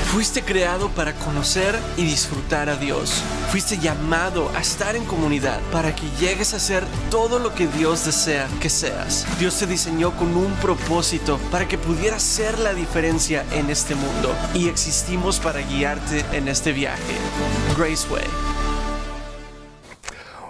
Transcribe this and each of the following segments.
Fuiste creado para conocer y disfrutar a Dios. Fuiste llamado a estar en comunidad para que llegues a ser todo lo que Dios desea que seas. Dios te diseñó con un propósito para que pudieras ser la diferencia en este mundo, y existimos para guiarte en este viaje. Graceway.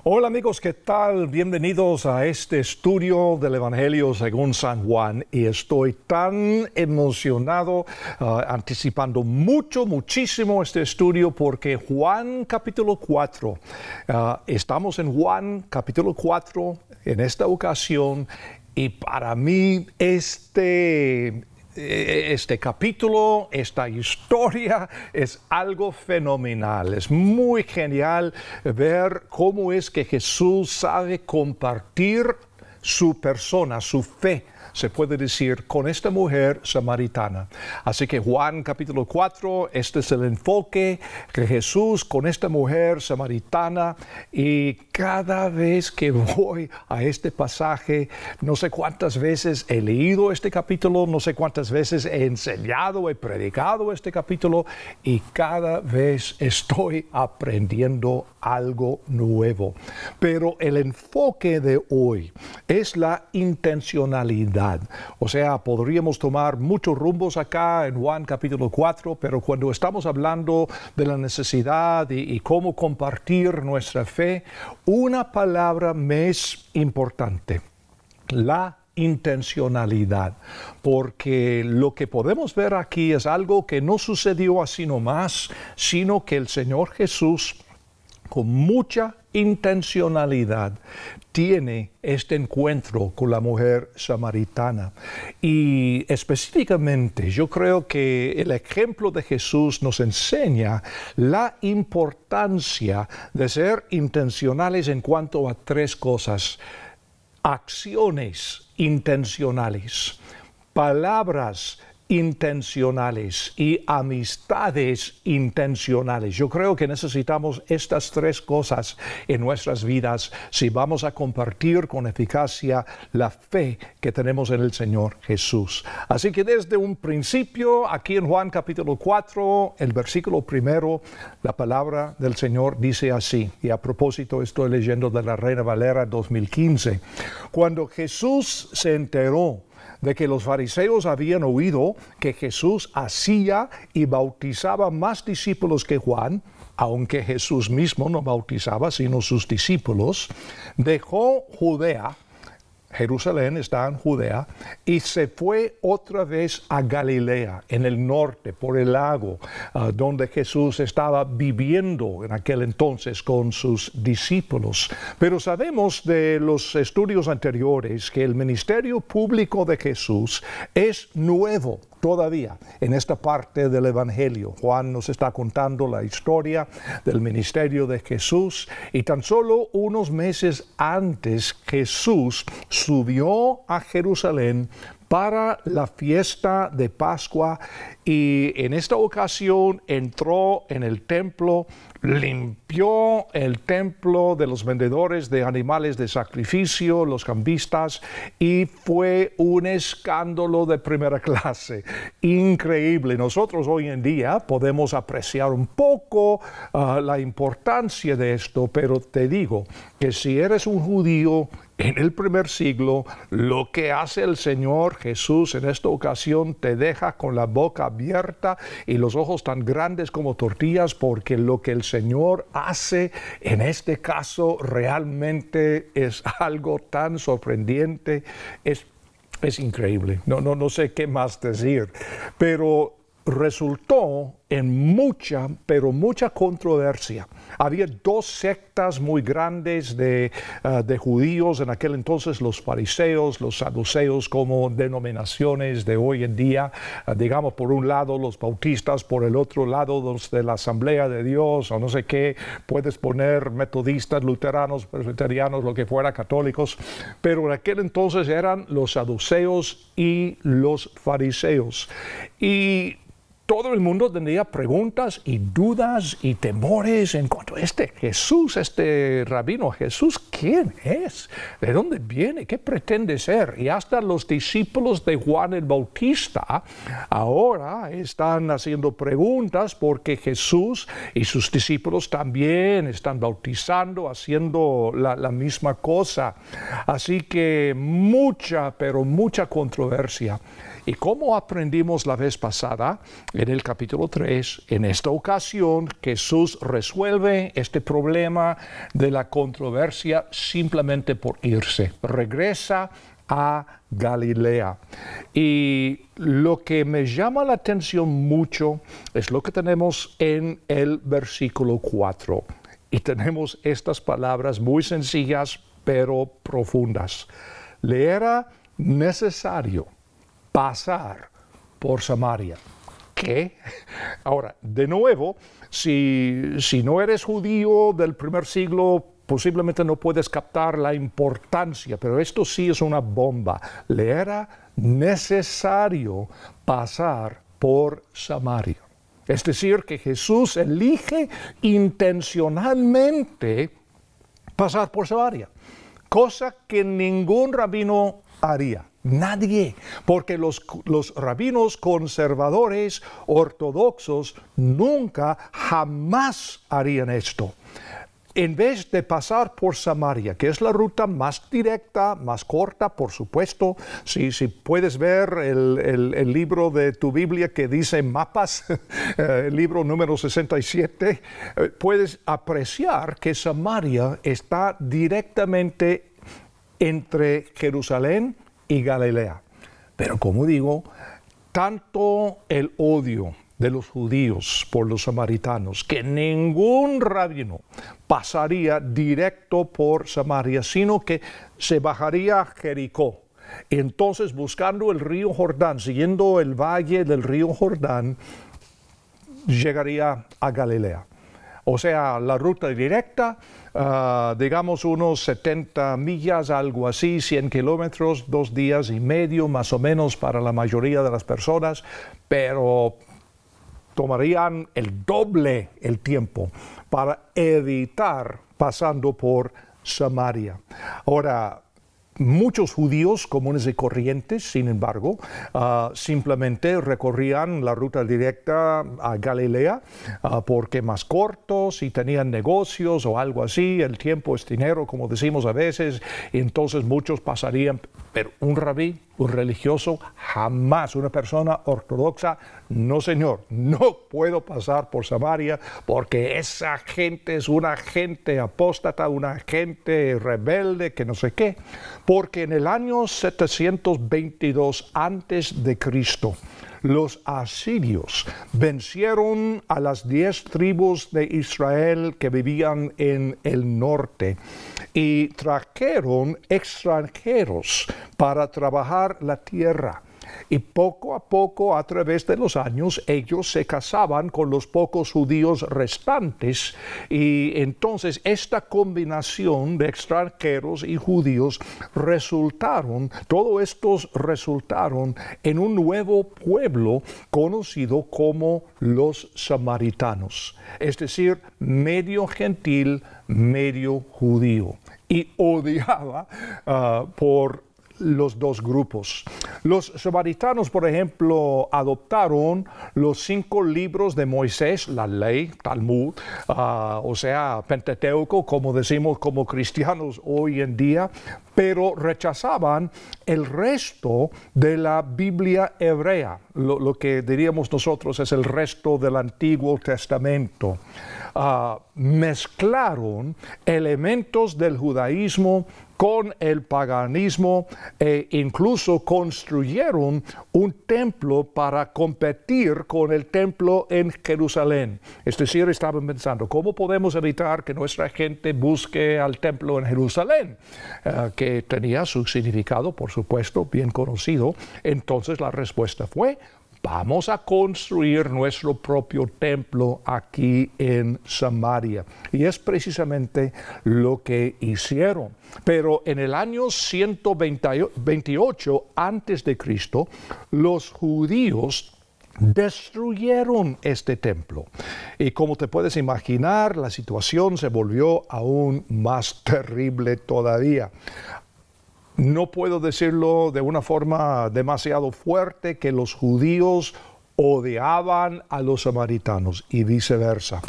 Hola amigos, ¿qué tal? Bienvenidos a este estudio del Evangelio según San Juan, y estoy tan emocionado, anticipando muchísimo este estudio, porque Juan capítulo 4, estamos en Juan capítulo 4 en esta ocasión, y para mí este capítulo, esta historia es algo fenomenal. Es muy genial ver cómo es que Jesús sabe compartir su persona, su fe, se puede decir, con esta mujer samaritana. Así que Juan capítulo 4, este es el enfoque de Jesús con esta mujer samaritana, y cada vez que voy a este pasaje, no sé cuántas veces he leído este capítulo, no sé cuántas veces he enseñado, he predicado este capítulo, y cada vez estoy aprendiendo algo nuevo. Pero el enfoque de hoy es la intencionalidad. O sea, podríamos tomar muchos rumbos acá en Juan capítulo 4, pero cuando estamos hablando de la necesidad y cómo compartir nuestra fe, una palabra me es importante: la intencionalidad, porque lo que podemos ver aquí es algo que no sucedió así nomás, sino que el Señor Jesús, con mucha intencionalidad, tiene este encuentro con la mujer samaritana. Y específicamente, yo creo que el ejemplo de Jesús nos enseña la importancia de ser intencionales en cuanto a tres cosas: acciones intencionales, palabras intencionales y amistades intencionales. Yo creo que necesitamos estas tres cosas en nuestras vidas si vamos a compartir con eficacia la fe que tenemos en el Señor Jesús. Así que desde un principio, aquí en Juan capítulo 4, el versículo primero, la palabra del Señor dice así, y a propósito estoy leyendo de la Reina Valera 2015. Cuando Jesús se enteró de que los fariseos habían oído que Jesús hacía y bautizaba más discípulos que Juan, aunque Jesús mismo no bautizaba sino sus discípulos, dejó Judea. Jerusalén está en Judea, y se fue otra vez a Galilea, en el norte, por el lago, donde Jesús estaba viviendo en aquel entonces con sus discípulos. Pero sabemos de los estudios anteriores que el ministerio público de Jesús es nuevo todavía en esta parte del Evangelio. Juan nos está contando la historia del ministerio de Jesús, y tan solo unos meses antes Jesús subió a Jerusalén para la fiesta de Pascua, y en esta ocasión entró en el templo, limpió el templo de los vendedores de animales de sacrificio, los cambistas, y fue un escándalo de primera clase, increíble. Nosotros hoy en día podemos apreciar un poco la importancia de esto, pero te digo que si eres un judío en el primer siglo, lo que hace el Señor Jesús en esta ocasión te deja con la boca abierta y los ojos tan grandes como tortillas, porque lo que el Señor hace en este caso realmente es algo tan sorprendente, es increíble. No sé qué más decir, pero resultó en mucha controversia. Había dos sectas muy grandes de judíos en aquel entonces: los fariseos, los saduceos, como denominaciones de hoy en día. Digamos, por un lado los bautistas, por el otro lado los de la Asamblea de Dios, o no sé qué, puedes poner metodistas, luteranos, presbiterianos, lo que fuera, católicos. Pero en aquel entonces eran los saduceos y los fariseos. Y todo el mundo tendría preguntas y dudas y temores en cuanto a este Jesús, este rabino Jesús, ¿quién es? ¿De dónde viene? ¿Qué pretende ser? Y hasta los discípulos de Juan el Bautista ahora están haciendo preguntas porque Jesús y sus discípulos también están bautizando, haciendo la misma cosa. Así que pero mucha controversia. Y como aprendimos la vez pasada, en el capítulo 3, en esta ocasión Jesús resuelve este problema de la controversia simplemente por irse. Regresa a Galilea. Y lo que me llama la atención mucho es lo que tenemos en el versículo 4. Y tenemos estas palabras muy sencillas pero profundas. Le era necesario pasar por Samaria. ¿Qué? Ahora, de nuevo, si no eres judío del primer siglo, posiblemente no puedes captar la importancia, pero esto sí es una bomba. Le era necesario pasar por Samaria. Es decir, que Jesús elige intencionalmente pasar por Samaria, cosa que ningún rabino haría. Nadie, porque los rabinos conservadores ortodoxos nunca, jamás harían esto. En vez de pasar por Samaria, que es la ruta más directa, más corta, por supuesto, si puedes ver el libro de tu Biblia que dice mapas, el libro número 67, puedes apreciar que Samaria está directamente entre Jerusalén y Galilea. Pero como digo, tanto el odio de los judíos por los samaritanos, que ningún rabino pasaría directo por Samaria, sino que se bajaría a Jericó. Entonces, buscando el río Jordán, siguiendo el valle del río Jordán, llegaría a Galilea. O sea, la ruta directa, digamos unos 70 millas, algo así, 100 kilómetros, 2 días y medio más o menos para la mayoría de las personas, pero tomarían el doble el tiempo para evitar pasando por Samaria. Ahora, muchos judíos comunes y corrientes, sin embargo, simplemente recorrían la ruta directa a Galilea porque más corto, si tenían negocios o algo así, el tiempo es dinero, como decimos a veces, y entonces muchos pasarían, pero un rabí, un religioso, jamás, una persona ortodoxa, no señor, no puedo pasar por Samaria porque esa gente es una gente apóstata, una gente rebelde, que no sé qué. Porque en el año 722 antes de Cristo, los asirios vencieron a las 10 tribus de Israel que vivían en el norte y trajeron extranjeros para trabajar la tierra. Y poco a poco, a través de los años, ellos se casaban con los pocos judíos restantes. Y entonces esta combinación de extranjeros y judíos todos estos resultaron en un nuevo pueblo conocido como los samaritanos. Es decir, medio gentil, medio judío. Y odiaba por los dos grupos. Los samaritanos, por ejemplo, adoptaron los 5 libros de Moisés, la ley, Talmud, o sea, Pentateuco, como decimos como cristianos hoy en día, pero rechazaban el resto de la Biblia hebrea, lo que diríamos nosotros es el resto del Antiguo Testamento. Mezclaron elementos del judaísmo con el paganismo e incluso construyeron un templo para competir con el templo en Jerusalén. Es decir, estaban pensando, ¿cómo podemos evitar que nuestra gente busque al templo en Jerusalén? Que tenía su significado, por supuesto, bien conocido. Entonces la respuesta fue, vamos a construir nuestro propio templo aquí en Samaria. Y es precisamente lo que hicieron. Pero en el año 128 antes de Cristo, los judíos destruyeron este templo. Y como te puedes imaginar, la situación se volvió aún más terrible todavía. No puedo decirlo de una forma demasiado fuerte, que los judíos odiaban a los samaritanos y viceversa.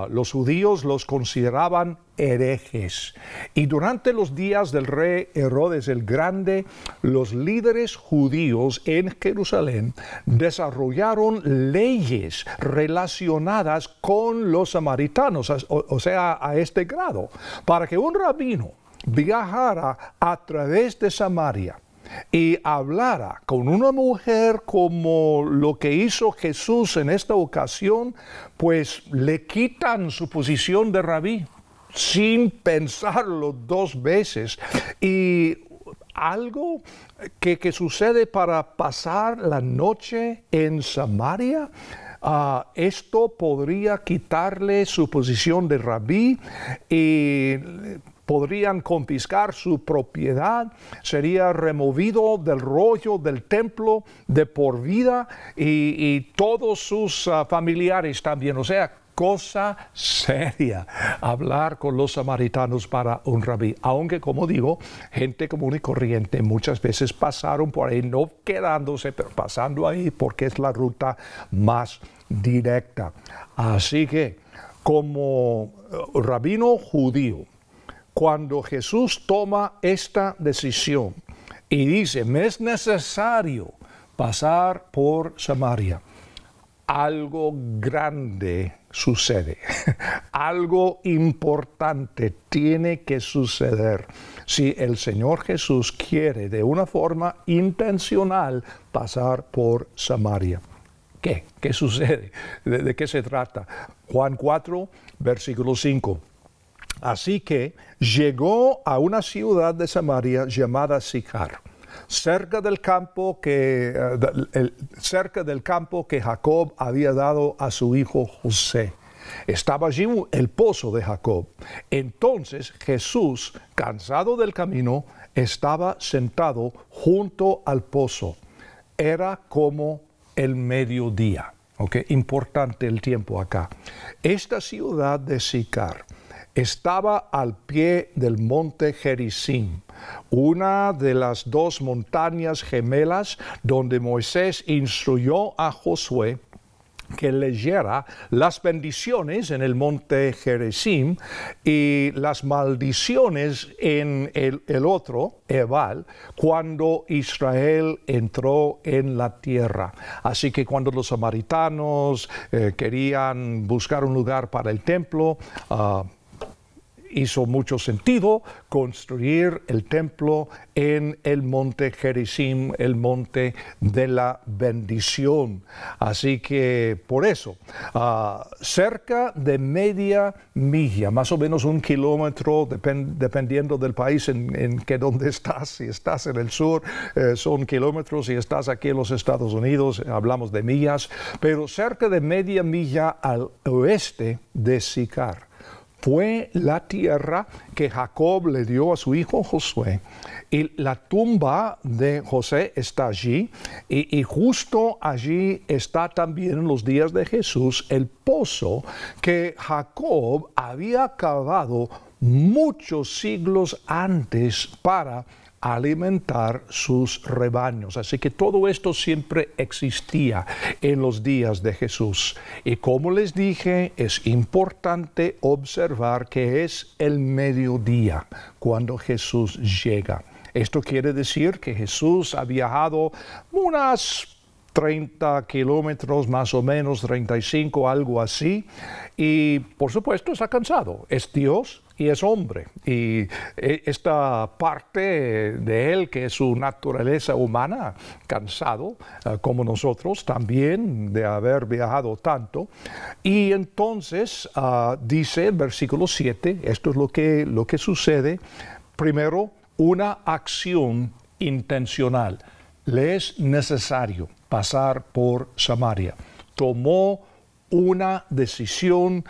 Los judíos los consideraban herejes. Y durante los días del rey Herodes el Grande, los líderes judíos en Jerusalén desarrollaron leyes relacionadas con los samaritanos, o sea, a este grado, para que un rabino viajara a través de Samaria y hablara con una mujer como lo que hizo Jesús en esta ocasión, pues le quitan su posición de rabí sin pensarlo dos veces. Y algo que sucede para pasar la noche en Samaria, esto podría quitarle su posición de rabí y podrían confiscar su propiedad, sería removido del rollo del templo de por vida y todos sus familiares también. O sea, cosa seria hablar con los samaritanos para un rabí. Aunque, como digo, gente común y corriente muchas veces pasaron por ahí, no quedándose, pero pasando ahí porque es la ruta más directa. Así que, como rabino judío, cuando Jesús toma esta decisión y dice, me es necesario pasar por Samaria, algo grande sucede, algo importante tiene que suceder si el Señor Jesús quiere de una forma intencional pasar por Samaria. ¿Qué? ¿Qué sucede? ¿De qué se trata? Juan 4, versículo 5. Así que llegó a una ciudad de Samaria llamada Sicar, cerca del campo que Jacob había dado a su hijo José. Estaba allí el pozo de Jacob. Entonces Jesús, cansado del camino, estaba sentado junto al pozo. Era como el mediodía. ¿Okay? Importante el tiempo acá. Esta ciudad de Sicar estaba al pie del monte Gerizim, una de las dos montañas gemelas donde Moisés instruyó a Josué que leyera las bendiciones en el monte Gerizim y las maldiciones en el otro, Ebal, cuando Israel entró en la tierra. Así que cuando los samaritanos querían buscar un lugar para el templo, hizo mucho sentido construir el templo en el monte Gerizim, el monte de la bendición. Así que por eso, cerca de media milla, más o menos 1 kilómetro, dependiendo del país en que donde estás. Si estás en el sur, son kilómetros. Si estás aquí en los Estados Unidos, hablamos de millas. Pero cerca de media milla al oeste de Sicar fue la tierra que Jacob le dio a su hijo Josué. Y la tumba de José está allí, y justo allí está también en los días de Jesús el pozo que Jacob había cavado muchos siglos antes para alimentar sus rebaños. Así que todo esto siempre existía en los días de Jesús. Y como les dije, es importante observar que es el mediodía cuando Jesús llega. Esto quiere decir que Jesús ha viajado unas 30 kilómetros, más o menos 35, algo así, y por supuesto está cansado. Es Dios y es hombre, y esta parte de él, que es su naturaleza humana, cansado, como nosotros también, de haber viajado tanto. Y entonces dice el versículo 7, esto es lo que sucede. Primero, una acción intencional. Le es necesario pasar por Samaria. Tomó una decisión,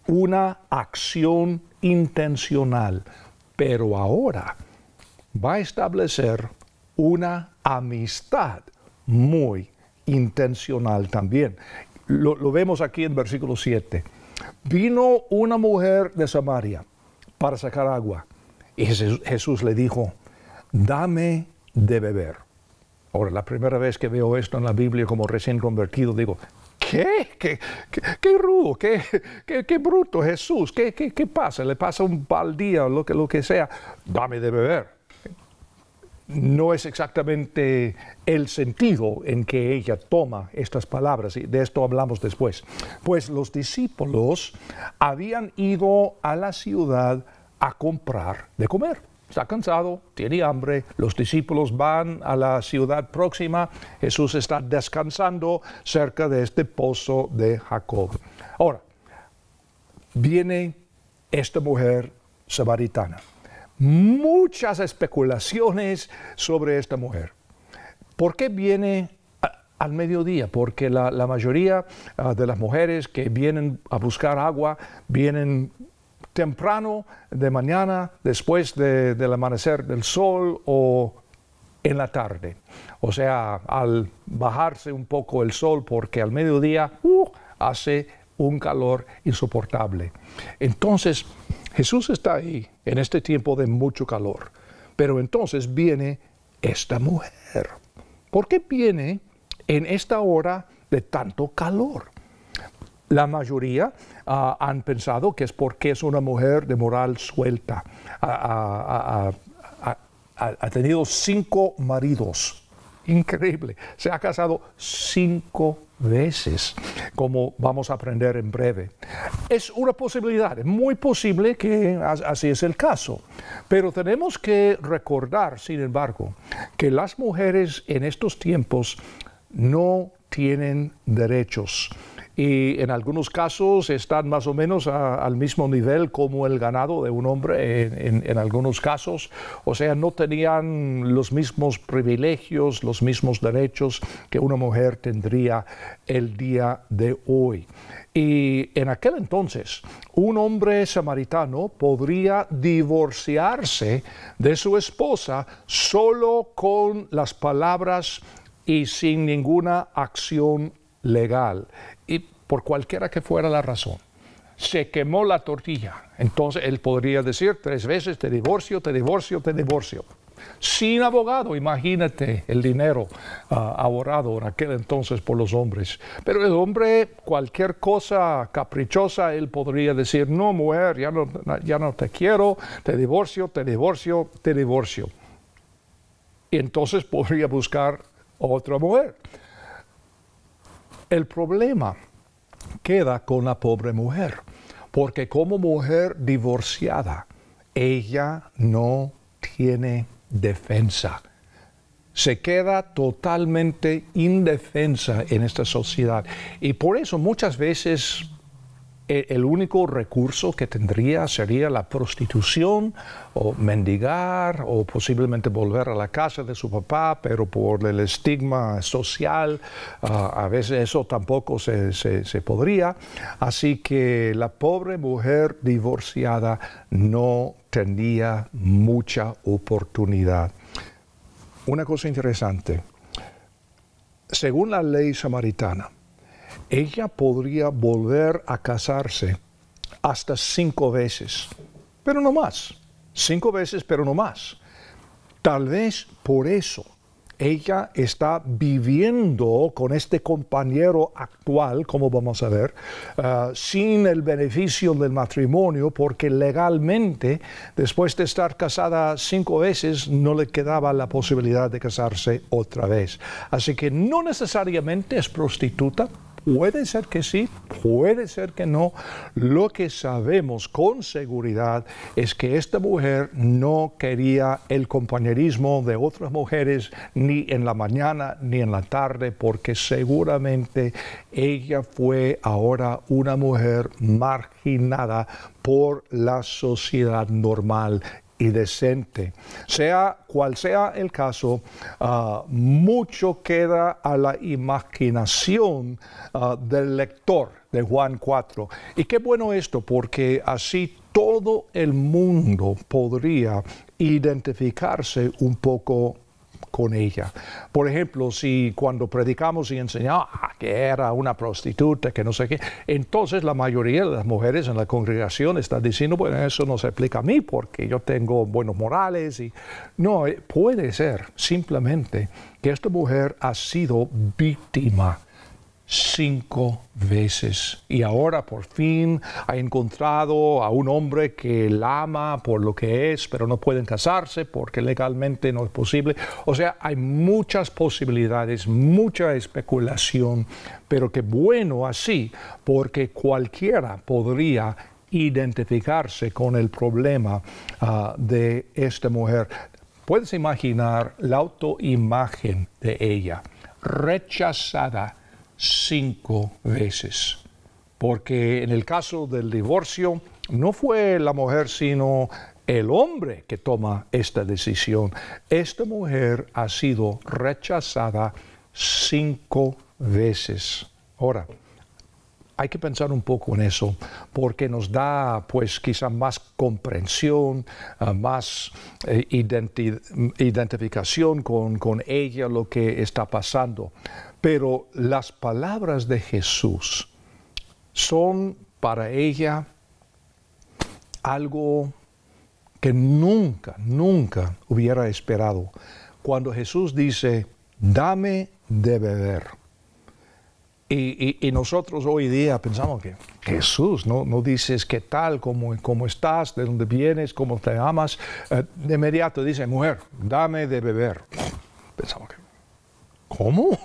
una acción intencional, pero ahora va a establecer una amistad muy intencional también. Lo vemos aquí en versículo 7. Vino una mujer de Samaria para sacar agua. Y Jesús le dijo, dame de beber. Ahora, la primera vez que veo esto en la Biblia como recién convertido, digo, ¿qué? ¿Qué rudo? ¿Qué bruto Jesús? ¿Qué pasa? ¿Le pasa un baldía o lo que sea? Dame de beber. No es exactamente el sentido en que ella toma estas palabras, y de esto hablamos después. Pues los discípulos habían ido a la ciudad a comprar de comer. Está cansado, tiene hambre, los discípulos van a la ciudad próxima, Jesús está descansando cerca de este pozo de Jacob. Ahora, viene esta mujer samaritana. Muchas especulaciones sobre esta mujer. ¿Por qué viene al mediodía? Porque la mayoría de las mujeres que vienen a buscar agua vienen temprano de mañana, después del amanecer del sol o en la tarde. O sea, al bajarse un poco el sol, porque al mediodía hace un calor insoportable. Entonces, Jesús está ahí en este tiempo de mucho calor. Pero entonces viene esta mujer. ¿Por qué viene en esta hora de tanto calor? La mayoría han pensado que es porque es una mujer de moral suelta. Ha tenido 5 maridos. Increíble. Se ha casado 5 veces, como vamos a aprender en breve. Es una posibilidad, es muy posible que así es el caso. Pero tenemos que recordar, sin embargo, que las mujeres en estos tiempos no tienen derechos. Y en algunos casos están más o menos al mismo nivel como el ganado de un hombre en algunos casos. O sea, no tenían los mismos privilegios, los mismos derechos que una mujer tendría el día de hoy. Y en aquel entonces, un hombre samaritano podría divorciarse de su esposa solo con las palabras y sin ninguna acción legal, y por cualquiera que fuera la razón. Se quemó la tortilla, entonces él podría decir 3 veces te divorcio, te divorcio, te divorcio. Sin abogado, imagínate el dinero ahorrado en aquel entonces por los hombres. Pero el hombre, cualquier cosa caprichosa, él podría decir, no mujer, ya no te quiero, te divorcio, te divorcio, te divorcio. Y entonces podría buscar otra mujer. El problema queda con la pobre mujer, porque como mujer divorciada, ella no tiene defensa. Se queda totalmente indefensa en esta sociedad. Y por eso muchas veces el único recurso que tendría sería la prostitución o mendigar o posiblemente volver a la casa de su papá, pero por el estigma social a veces eso tampoco se podría. Así que la pobre mujer divorciada no tenía mucha oportunidad. Una cosa interesante, según la ley samaritana, ella podría volver a casarse hasta 5 veces, pero no más. 5 veces, pero no más. Tal vez por eso ella está viviendo con este compañero actual, como vamos a ver, sin el beneficio del matrimonio, porque legalmente, después de estar casada 5 veces, no le quedaba la posibilidad de casarse otra vez. Así que no necesariamente es prostituta. Puede ser que sí, puede ser que no. Lo que sabemos con seguridad es que esta mujer no quería el compañerismo de otras mujeres ni en la mañana ni en la tarde, porque seguramente ella fue ahora una mujer marginada por la sociedad normal y decente. Sea cual sea el caso, mucho queda a la imaginación del lector de Juan 4. Y qué bueno esto, porque así todo el mundo podría identificarse un poco con ella. Por ejemplo, si cuando predicamos y enseñamos que era una prostituta, que no sé qué, entonces la mayoría de las mujeres en la congregación están diciendo, bueno, eso no se aplica a mí porque yo tengo buenos morales. Y no, puede ser simplemente que esta mujer ha sido víctima 5 veces y ahora por fin ha encontrado a un hombre que la ama por lo que es, pero no pueden casarse porque legalmente no es posible. O sea, hay muchas posibilidades, mucha especulación, pero qué bueno así, porque cualquiera podría identificarse con el problema de esta mujer. Puedes imaginar la autoimagen de ella, rechazada 5 veces, porque en el caso del divorcio no fue la mujer sino el hombre que toma esta decisión. Esta mujer ha sido rechazada 5 veces. Ahora, hay que pensar un poco en eso, porque nos da pues quizá más comprensión, más identificación con ella, lo que está pasando. Pero las palabras de Jesús son para ella algo que nunca hubiera esperado. Cuando Jesús dice, dame de beber. Y nosotros hoy día pensamos que Jesús, no dices qué tal, cómo estás, de dónde vienes, cómo te amas. De inmediato dice, mujer, dame de beber. Pensamos que, ¿cómo?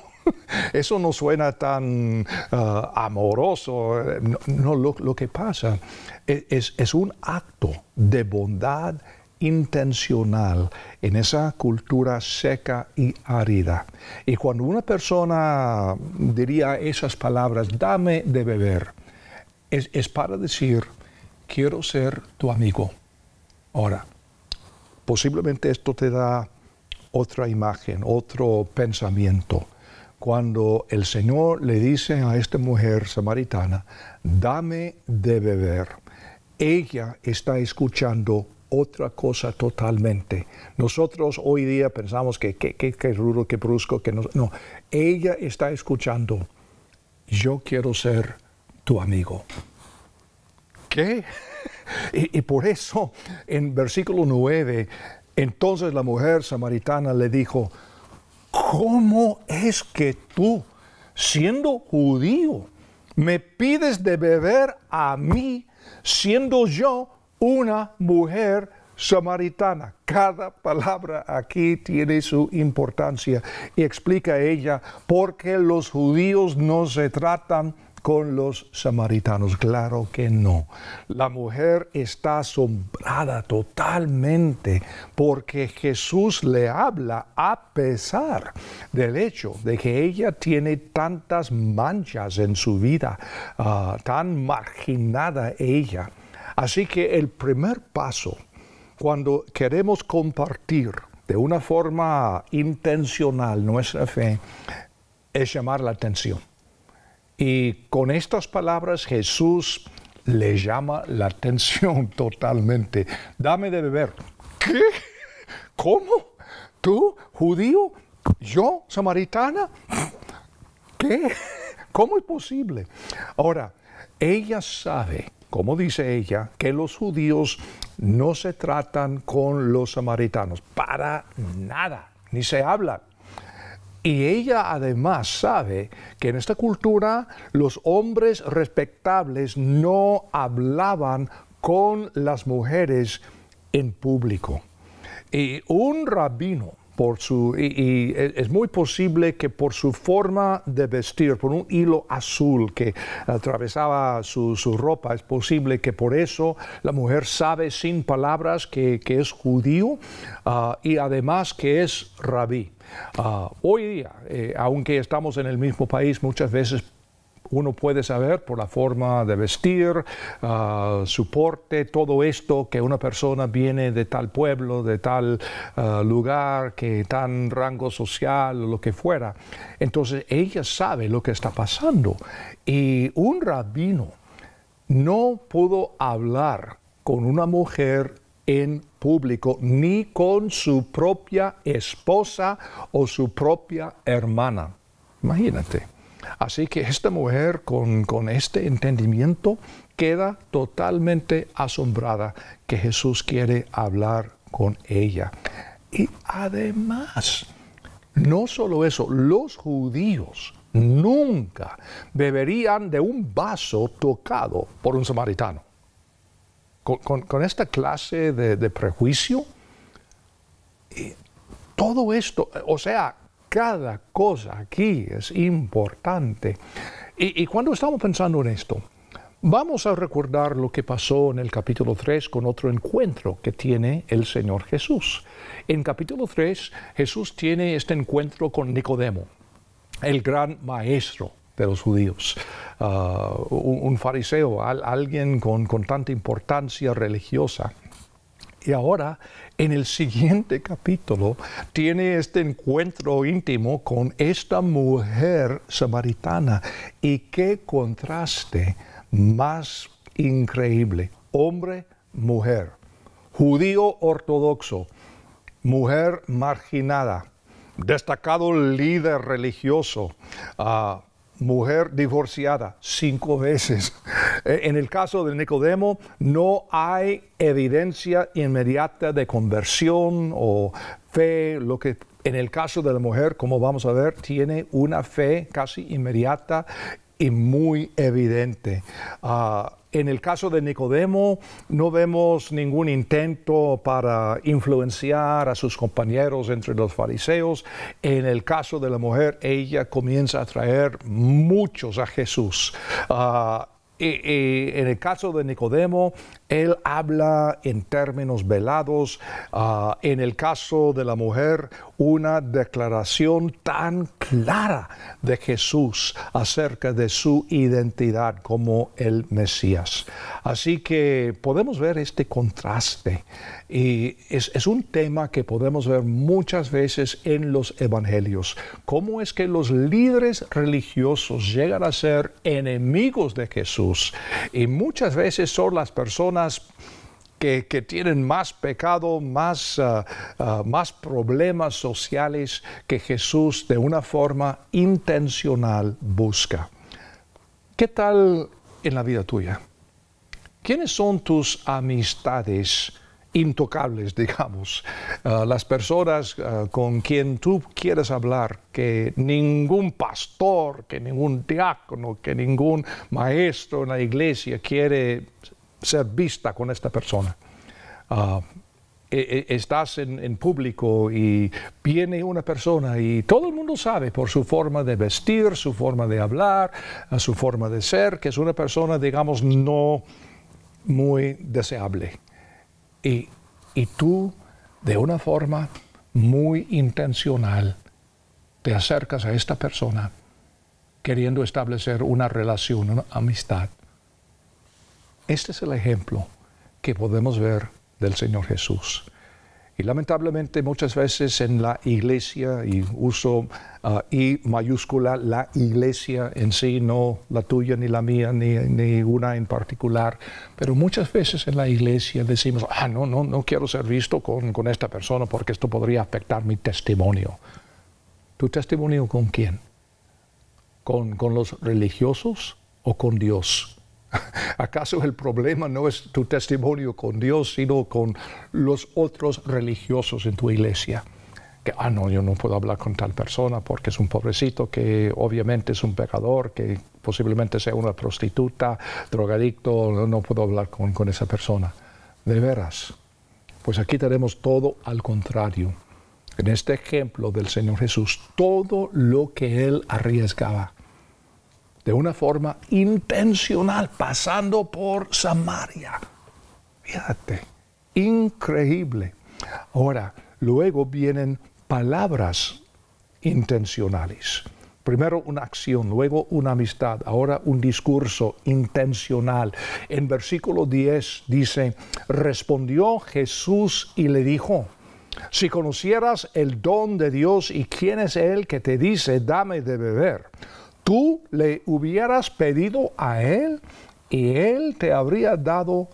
Eso no suena tan amoroso. No, lo que pasa es un acto de bondad intencional en esa cultura seca y árida. Y cuando una persona diría esas palabras, dame de beber, es para decir, quiero ser tu amigo. Ahora, posiblemente esto te da otra imagen, otro pensamiento. Cuando el Señor le dice a esta mujer samaritana, dame de beber, ella está escuchando otra cosa totalmente. Nosotros hoy día pensamos que rudo, que brusco, que no. Ella está escuchando, yo quiero ser tu amigo. ¿Qué? Y por eso, en versículo 9, entonces la mujer samaritana le dijo, ¿cómo es que tú, siendo judío, me pides de beber a mí, siendo yo una mujer samaritana? Cada palabra aquí tiene su importancia y explica ella porque los judíos no se tratan con los samaritanos. Claro que no. La mujer está asombrada totalmente porque Jesús le habla a pesar del hecho de que ella tiene tantas manchas en su vida, tan marginada ella. Así que el primer paso, cuando queremos compartir de una forma intencional nuestra fe, es llamar la atención. Y con estas palabras Jesús le llama la atención totalmente. Dame de beber. ¿Qué? ¿Cómo? ¿Tú, judío? ¿Yo, samaritana? ¿Qué? ¿Cómo es posible? Ahora, ella sabe, como dice ella, que los judíos no se tratan con los samaritanos. Para nada, ni se hablan. Y ella además sabe que en esta cultura los hombres respetables no hablaban con las mujeres en público. Y un rabino, y es muy posible que por su forma de vestir, por un hilo azul que atravesaba su ropa, es posible que por eso la mujer sabe sin palabras que es judío y además que es rabí. Hoy día, aunque estamos en el mismo país, muchas veces uno puede saber por la forma de vestir, su porte, todo esto, que una persona viene de tal pueblo, de tal lugar, que tan rango social o lo que fuera. Entonces ella sabe lo que está pasando. Y un rabino no pudo hablar con una mujer en público, ni con su propia esposa o su propia hermana. Imagínate. Así que esta mujer con este entendimiento queda totalmente asombrada que Jesús quiere hablar con ella. Y además, no solo eso, los judíos nunca beberían de un vaso tocado por un samaritano. Con esta clase de prejuicio, todo esto, o sea, cada cosa aquí es importante. Y cuando estamos pensando en esto, vamos a recordar lo que pasó en el capítulo 3 con otro encuentro que tiene el Señor Jesús. En capítulo 3, Jesús tiene este encuentro con Nicodemo, el gran maestro de los judíos, un fariseo, alguien con tanta importancia religiosa. Y ahora, en el siguiente capítulo, tiene este encuentro íntimo con esta mujer samaritana. Y qué contraste más increíble. Hombre, mujer. Judío ortodoxo. Mujer marginada. Destacado líder religioso. Mujer divorciada 5 veces. En el caso de Nicodemo no hay evidencia inmediata de conversión o fe. Lo que en el caso de la mujer, como vamos a ver, tiene una fe casi inmediata y muy evidente. En el caso de Nicodemo no vemos ningún intento para influenciar a sus compañeros entre los fariseos. En el caso de la mujer, ella comienza a traer muchos a Jesús. En el caso de Nicodemo, él habla en términos velados. En el caso de la mujer, una declaración tan clara de Jesús acerca de su identidad como el Mesías. Así que podemos ver este contraste. Y es un tema que podemos ver muchas veces en los evangelios. ¿Cómo es que los líderes religiosos llegan a ser enemigos de Jesús? Y muchas veces son las personas que tienen más pecado, más problemas sociales que Jesús de una forma intencional busca. ¿Qué tal en la vida tuya? ¿Quiénes son tus amistades intocables, digamos? Las personas con quien tú quieres hablar, que ningún pastor, que ningún diácono, que ningún maestro en la iglesia quiere ser vista con esta persona. Estás en público y viene una persona y todo el mundo sabe por su forma de vestir, su forma de hablar, su forma de ser, que es una persona, digamos, no muy deseable. Y tú, de una forma muy intencional, te acercas a esta persona queriendo establecer una relación, una amistad. Este es el ejemplo que podemos ver del Señor Jesús. Y lamentablemente muchas veces en la iglesia, y uso I mayúscula, la iglesia en sí, no la tuya ni la mía, ni una en particular, pero muchas veces en la iglesia decimos, no quiero ser visto con esta persona porque esto podría afectar mi testimonio. ¿Tu testimonio con quién? ¿Con los religiosos o con Dios? ¿Acaso el problema no es tu testimonio con Dios, sino con los otros religiosos en tu iglesia? Que, yo no puedo hablar con tal persona porque es un pobrecito, que obviamente es un pecador, que posiblemente sea una prostituta, drogadicto, no puedo hablar con esa persona. ¿De veras? Pues aquí tenemos todo al contrario. En este ejemplo del Señor Jesús, todo lo que Él arriesgaba, de una forma intencional, pasando por Samaria. Fíjate, increíble. Ahora, luego vienen palabras intencionales. Primero una acción, luego una amistad, ahora un discurso intencional. En versículo 10 dice, respondió Jesús y le dijo, si conocieras el don de Dios y quién es Él que te dice, dame de beber, tú le hubieras pedido a Él y Él te habría dado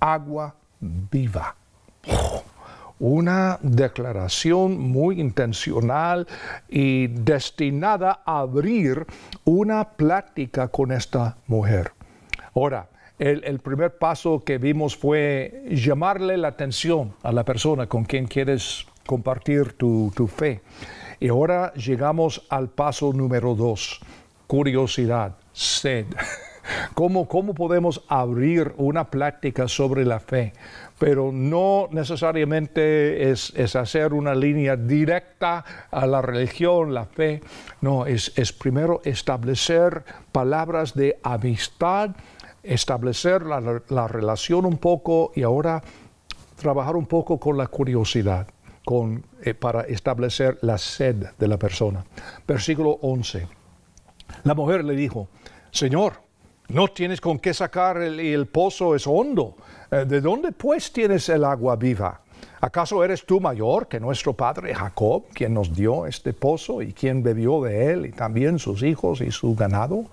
agua viva. Una declaración muy intencional y destinada a abrir una plática con esta mujer. Ahora, el primer paso que vimos fue llamarle la atención a la persona con quien quieres compartir tu fe. Y ahora llegamos al paso número 2, curiosidad, sed. ¿Cómo podemos abrir una plática sobre la fe? Pero no necesariamente es hacer una línea directa a la religión, la fe. No, es primero establecer palabras de amistad, establecer la relación un poco y ahora trabajar un poco con la curiosidad para establecer la sed de la persona. Versículo 11. La mujer le dijo, Señor, no tienes con qué sacar y el pozo es hondo. ¿De dónde pues tienes el agua viva? ¿Acaso eres tú mayor que nuestro padre Jacob, quien nos dio este pozo y quien bebió de él y también sus hijos y su ganado?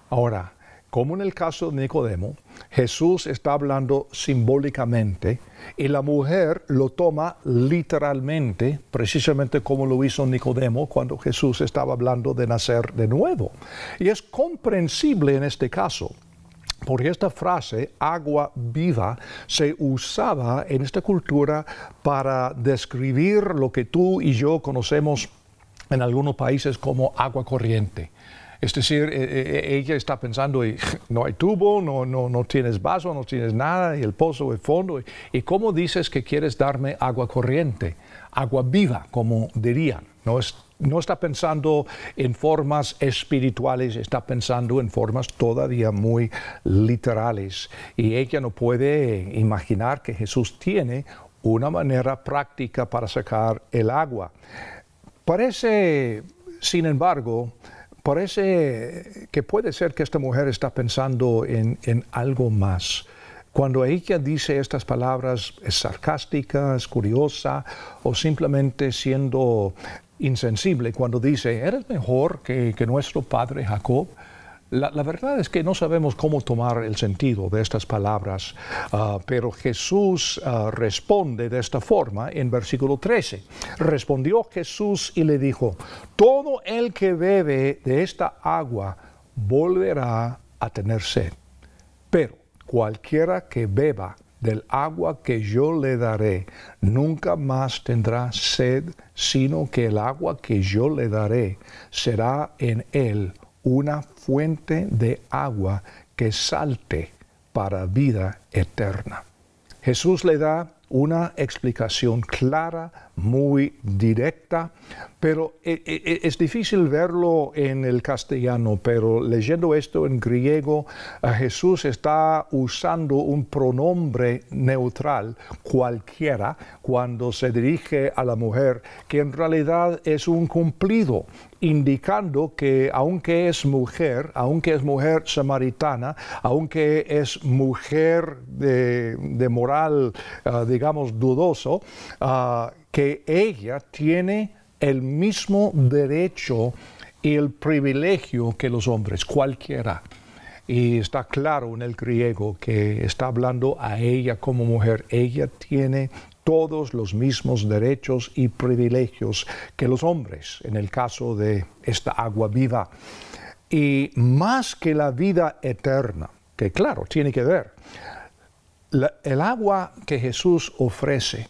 Ahora, como en el caso de Nicodemo, Jesús está hablando simbólicamente y la mujer lo toma literalmente, precisamente como lo hizo Nicodemo cuando Jesús estaba hablando de nacer de nuevo. Y es comprensible en este caso, porque esta frase, agua viva, se usaba en esta cultura para describir lo que tú y yo conocemos en algunos países como agua corriente. Es decir, ella está pensando, no hay tubo, no tienes vaso, no tienes nada, y el pozo es fondo. ¿Y cómo dices que quieres darme agua corriente? Agua viva, como dirían. No está pensando en formas espirituales, está pensando en formas todavía muy literales. Y ella no puede imaginar que Jesús tiene una manera práctica para sacar el agua. Parece, sin embargo, que puede ser que esta mujer está pensando en algo más. Cuando ella dice estas palabras, ¿es sarcástica, es curiosa o simplemente siendo insensible cuando dice, ¿eres mejor que nuestro padre Jacob? La verdad es que no sabemos cómo tomar el sentido de estas palabras, pero Jesús responde de esta forma en versículo 13. Respondió Jesús y le dijo, todo el que bebe de esta agua volverá a tener sed, pero cualquiera que beba del agua que yo le daré, nunca más tendrá sed, sino que el agua que yo le daré será en él una fuente de agua que salte para vida eterna. Jesús le da una explicación clara, muy directa, pero es difícil verlo en el castellano, pero leyendo esto en griego, Jesús está usando un pronombre neutral, cualquiera, cuando se dirige a la mujer, que en realidad es un cumplido, indicando que aunque es mujer samaritana, aunque es mujer de moral, digamos, dudoso, que ella tiene el mismo derecho y el privilegio que los hombres, cualquiera. Y está claro en el griego que está hablando a ella como mujer. Ella tiene todos los mismos derechos y privilegios que los hombres, en el caso de esta agua viva. Y más que la vida eterna, que claro, tiene que ver, el agua que Jesús ofrece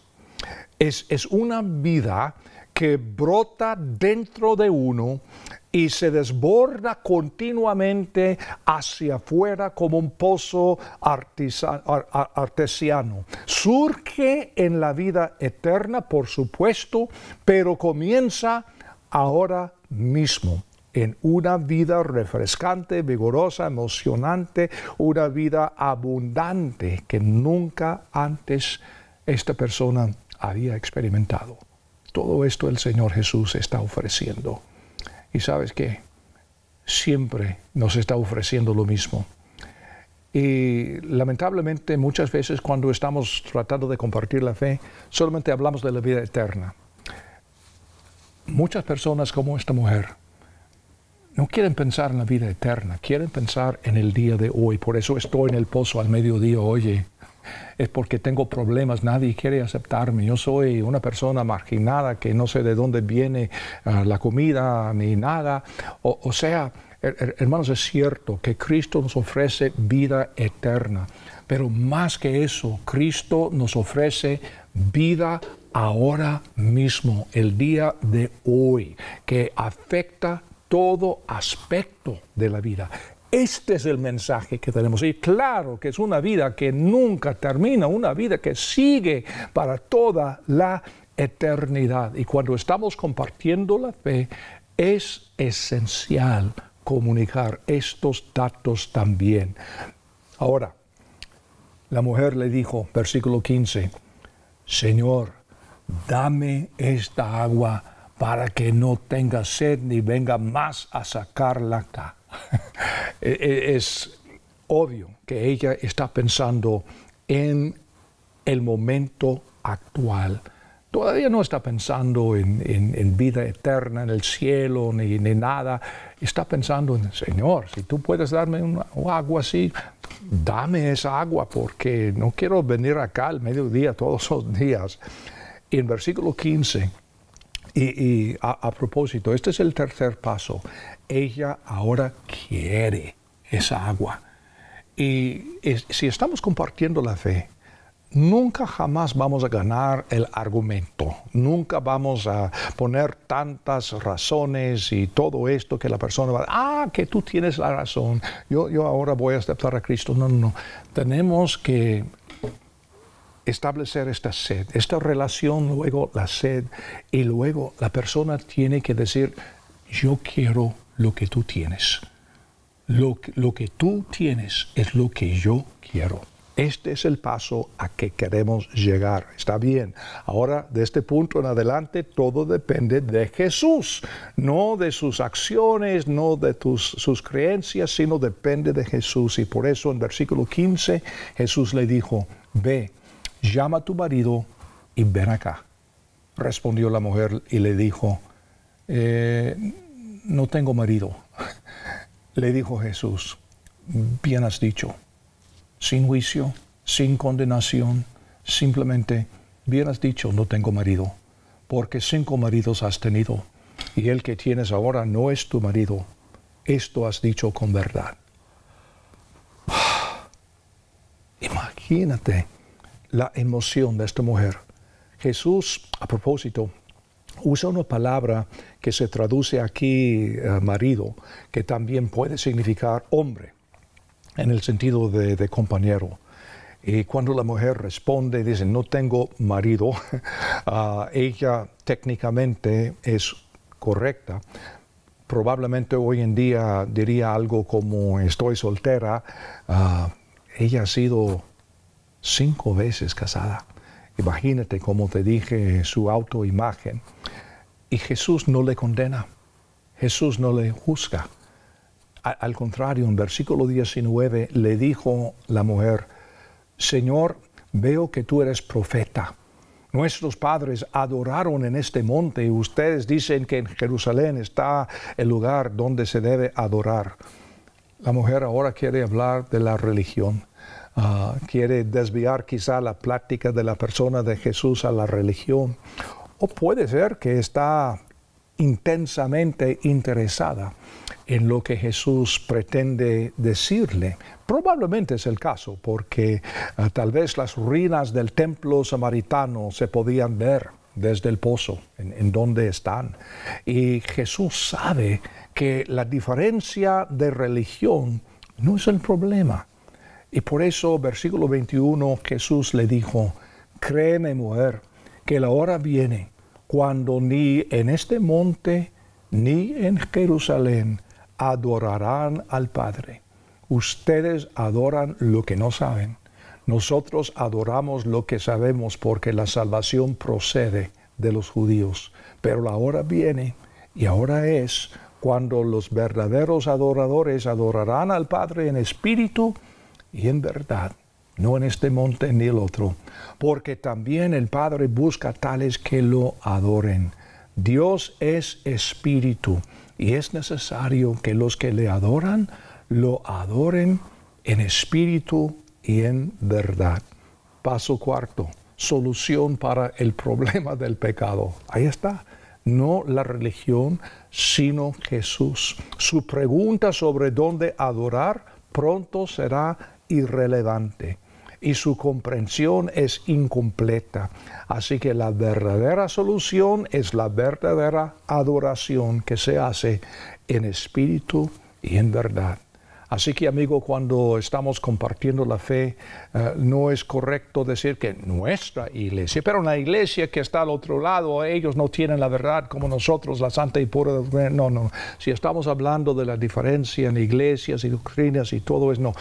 es una vida que brota dentro de uno y se desborda continuamente hacia afuera como un pozo artesiano. Surge en la vida eterna, por supuesto, pero comienza ahora mismo en una vida refrescante, vigorosa, emocionante, una vida abundante que nunca antes esta persona había experimentado. Todo esto el Señor Jesús está ofreciendo. Y ¿sabes qué? Siempre nos está ofreciendo lo mismo. Y lamentablemente muchas veces cuando estamos tratando de compartir la fe, solamente hablamos de la vida eterna. Muchas personas como esta mujer no quieren pensar en la vida eterna, quieren pensar en el día de hoy. Por eso estoy en el pozo al mediodía, oye. es porque tengo problemas, nadie quiere aceptarme, yo soy una persona marginada que no sé de dónde viene la comida ni nada. O sea, hermanos, es cierto que Cristo nos ofrece vida eterna, pero más que eso, Cristo nos ofrece vida ahora mismo, el día de hoy, que afecta todo aspecto de la vida. Este es el mensaje que tenemos. Y claro que es una vida que nunca termina, una vida que sigue para toda la eternidad. Y cuando estamos compartiendo la fe, es esencial comunicar estos datos también. Ahora, la mujer le dijo, versículo 15, Señor, dame esta agua para que no tenga sed ni venga más a sacarla acá. Es obvio que ella está pensando en el momento actual. Todavía no está pensando en vida eterna, en el cielo, ni nada. Está pensando en, Señor, si tú puedes darme un agua así, dame esa agua, porque no quiero venir acá al mediodía todos los días. Y en versículo 15, y a propósito, este es el tercer paso. Ella ahora quiere esa agua. Y si estamos compartiendo la fe, nunca jamás vamos a ganar el argumento. Nunca vamos a poner tantas razones y todo esto que la persona va, que tú tienes la razón. Yo ahora voy a aceptar a Cristo. No. Tenemos que establecer esta sed, esta relación, luego la sed, y luego la persona tiene que decir, yo quiero lo que tú tienes. Lo que tú tienes es lo que yo quiero. Este es el paso a que queremos llegar. Está bien. Ahora, de este punto en adelante, todo depende de Jesús. No de sus acciones, no de sus creencias, sino depende de Jesús. Y por eso en versículo 15, Jesús le dijo, ve, llama a tu marido y ven acá. Respondió la mujer y le dijo, no tengo marido. Le dijo Jesús, bien has dicho. Sin juicio, sin condenación, simplemente, bien has dicho, no tengo marido, porque 5 maridos has tenido, y el que tienes ahora no es tu marido. Esto has dicho con verdad. Imagínate la emoción de esta mujer. Jesús, a propósito, usa una palabra que se traduce aquí, marido, que también puede significar hombre, en el sentido de compañero. Y cuando la mujer responde y dice, no tengo marido, ella técnicamente es correcta. Probablemente hoy en día diría algo como, estoy soltera. Ella ha sido 5 veces casada. Imagínate, como te dije, su autoimagen. Y Jesús no le condena. Jesús no le juzga. Al contrario, en versículo 19 le dijo la mujer, Señor, veo que tú eres profeta. Nuestros padres adoraron en este monte y ustedes dicen que en Jerusalén está el lugar donde se debe adorar. La mujer ahora quiere hablar de la religión. Quiere desviar quizá la plática de la persona de Jesús a la religión. O puede ser que está intensamente interesada en lo que Jesús pretende decirle. Probablemente es el caso, porque tal vez las ruinas del templo samaritano se podían ver desde el pozo, en donde están. Y Jesús sabe que la diferencia de religión no es el problema. Y por eso, versículo 21, Jesús le dijo, créeme, mujer, que la hora viene cuando ni en este monte ni en Jerusalén adorarán al Padre. Ustedes adoran lo que no saben. Nosotros adoramos lo que sabemos, porque la salvación procede de los judíos. Pero la hora viene, y ahora es, cuando los verdaderos adoradores adorarán al Padre en espíritu y en verdad, no en este monte ni el otro, porque también el Padre busca tales que lo adoren. Dios es espíritu, y es necesario que los que le adoran, lo adoren en espíritu y en verdad. Paso cuarto, solución para el problema del pecado. Ahí está. No la religión, sino Jesús. Su pregunta sobre dónde adorar pronto será irrelevante y su comprensión es incompleta. Así que la verdadera solución es la verdadera adoración que se hace en espíritu y en verdad. Así que, amigo, cuando estamos compartiendo la fe, no es correcto decir que nuestra iglesia, pero una iglesia que está al otro lado, ellos no tienen la verdad como nosotros, la santa y pura doctrina. No. Si estamos hablando de la diferencia en iglesias y doctrinas y todo eso, no.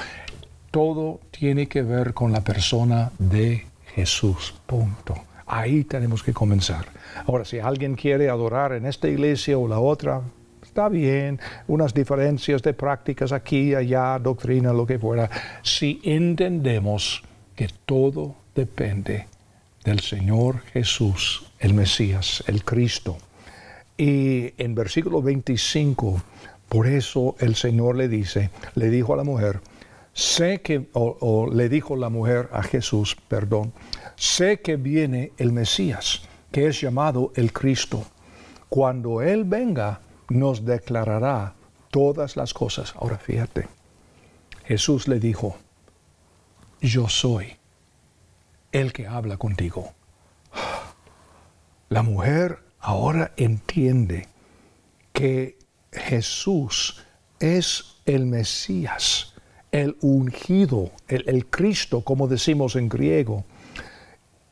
Todo tiene que ver con la persona de Jesús. Punto. Ahí tenemos que comenzar. Ahora, si alguien quiere adorar en esta iglesia o la otra, está bien, unas diferencias de prácticas aquí, allá, doctrina, lo que fuera. Si entendemos que todo depende del Señor Jesús, el Mesías, el Cristo. Y en versículo 25, por eso el Señor le dijo a la mujer, le dijo la mujer a Jesús, sé que viene el Mesías, que es llamado el Cristo. Cuando Él venga, nos declarará todas las cosas. Ahora fíjate, Jesús le dijo, yo soy el que habla contigo. La mujer ahora entiende que Jesús es el Mesías, el ungido, el Cristo, como decimos en griego.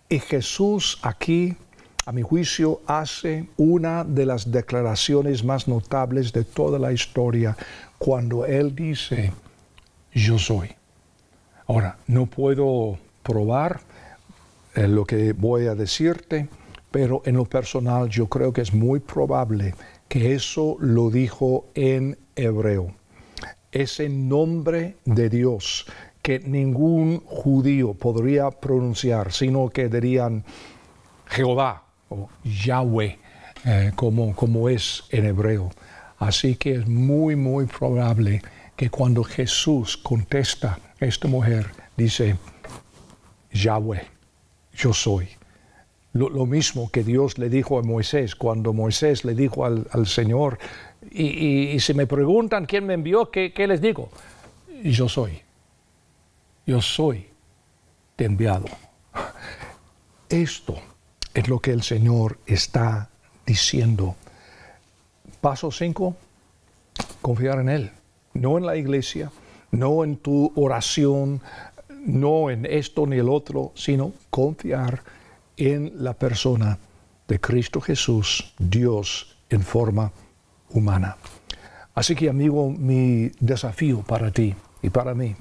Y Jesús aquí, a mi juicio, hace una de las declaraciones más notables de toda la historia cuando Él dice, yo soy. Ahora, no puedo probar lo que voy a decirte, pero en lo personal yo creo que es muy probable que eso lo dijo en hebreo. Ese nombre de Dios que ningún judío podría pronunciar, sino que dirían Jehová o Yahweh, como es en hebreo. Así que es muy, muy probable que cuando Jesús contesta a esta mujer, dice, Yahweh, yo soy. Lo mismo que Dios le dijo a Moisés, cuando Moisés le dijo al Señor, y si me preguntan quién me envió, ¿qué les digo? Yo soy. Yo soy te enviado. Esto es lo que el Señor está diciendo. Paso 5, confiar en Él. No en la iglesia, no en tu oración, no en esto ni el otro, sino confiar en la persona de Cristo Jesús, Dios en forma humana. Así que, amigo, mi desafío para ti y para mí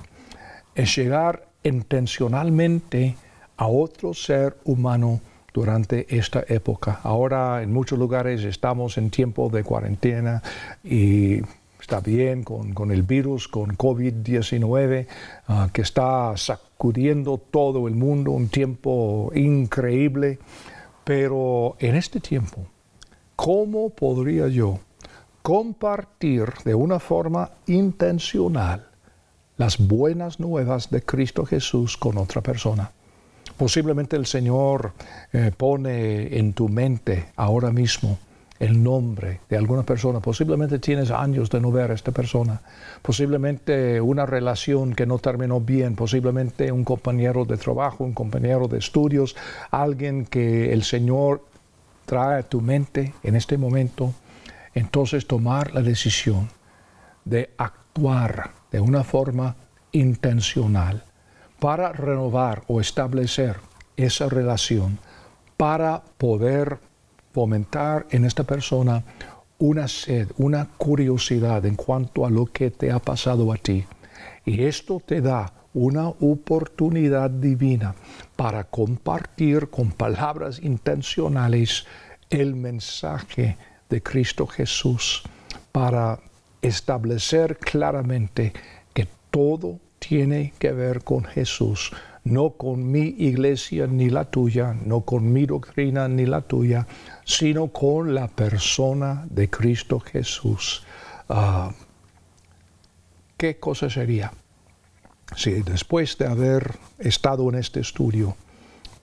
es llegar intencionalmente a otro ser humano durante esta época. Ahora en muchos lugares estamos en tiempo de cuarentena y está bien con el virus, con COVID-19, que está sacudiendo todo el mundo, un tiempo increíble. Pero en este tiempo, ¿cómo podría yo compartir de una forma intencional las buenas nuevas de Cristo Jesús con otra persona? Posiblemente el Señor pone en tu mente ahora mismo el nombre de alguna persona. Posiblemente tienes años de no ver a esta persona. Posiblemente una relación que no terminó bien. Posiblemente un compañero de trabajo, un compañero de estudios. Alguien que el Señor trae a tu mente en este momento. Entonces tomar la decisión de actuar de una forma intencional para renovar o establecer esa relación, para poder fomentar en esta persona una sed, una curiosidad en cuanto a lo que te ha pasado a ti. Y esto te da una oportunidad divina para compartir con palabras intencionales el mensaje de Cristo Jesús, para establecer claramente que todo tiene que ver con Jesús, no con mi iglesia ni la tuya, no con mi doctrina ni la tuya, sino con la persona de Cristo Jesús. ¿Qué cosa sería si después de haber estado en este estudio,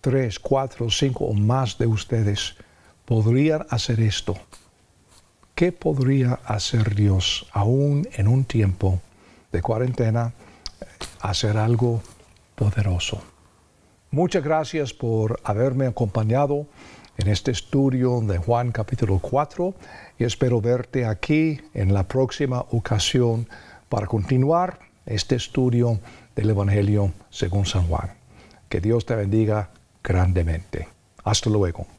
3, 4, 5 o más de ustedes podrían hacer esto, ¿qué podría hacer Dios aún en un tiempo de cuarentena? Hacer algo poderoso. Muchas gracias por haberme acompañado en este estudio de Juan capítulo 4 y espero verte aquí en la próxima ocasión para continuar este estudio del Evangelio según San Juan. Que Dios te bendiga grandemente. Hasta luego.